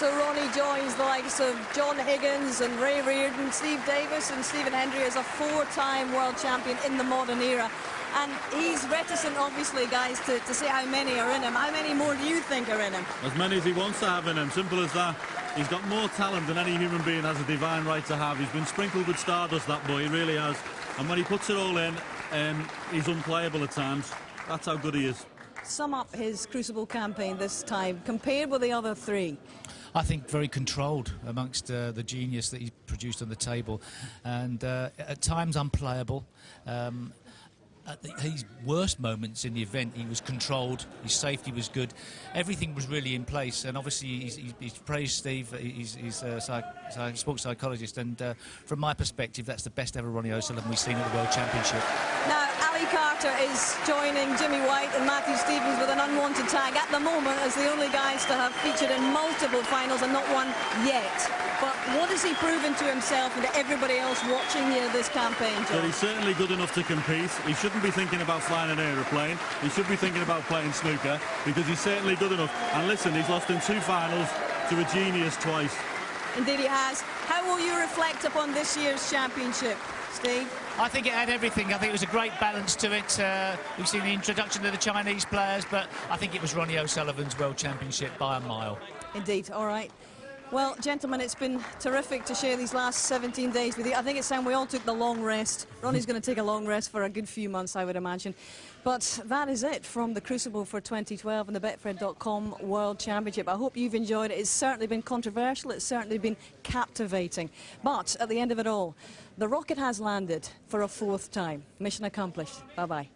So Ronnie joins the likes of John Higgins and Ray Reardon, Steve Davis and Stephen Hendry as a four-time world champion in the modern era. And he's reticent, obviously, guys, to say how many are in him. How many more do you think are in him? As many as he wants to have in him, simple as that. He's got more talent than any human being has a divine right to have. He's been sprinkled with stardust, that boy, he really has. And when he puts it all in, he's unplayable at times. That's how good he is. Sum up his Crucible campaign this time, compared with the other three. I think very controlled amongst the genius that he produced on the table, and at times unplayable. At his worst moments in the event, he was controlled, his safety was good, everything was really in place. And obviously he's praised Steve, he's a sports psychologist, and from my perspective that's the best ever Ronnie O'Sullivan we've seen at the World Championship. Now Ali Carter is joining Jimmy White and Matthew Stevens with an unwanted tag at the moment as the only guys to have featured in multiple finals and not one yet. But what has he proven to himself and to everybody else watching here this campaign, John? Well, he's certainly good enough to compete. He shouldn't be thinking about flying an aeroplane. He should be thinking about playing snooker, because he's certainly good enough. And listen, he's lost in 2 finals to a genius twice. Indeed he has. How will you reflect upon this year's championship, Steve? I think it had everything. I think it was a great balance to it. We've seen the introduction to the Chinese players, but I think it was Ronnie O'Sullivan's World Championship by a mile. Indeed, all right. Well, gentlemen, it's been terrific to share these last 17 days with you. I think it's time we all took the long rest. Ronnie's going to take a long rest for a good few months, I would imagine. But that is it from the Crucible for 2012 and the Betfred.com World Championship. I hope you've enjoyed it. It's certainly been controversial. It's certainly been captivating. But at the end of it all, the rocket has landed for a 4th time. Mission accomplished. Bye-bye.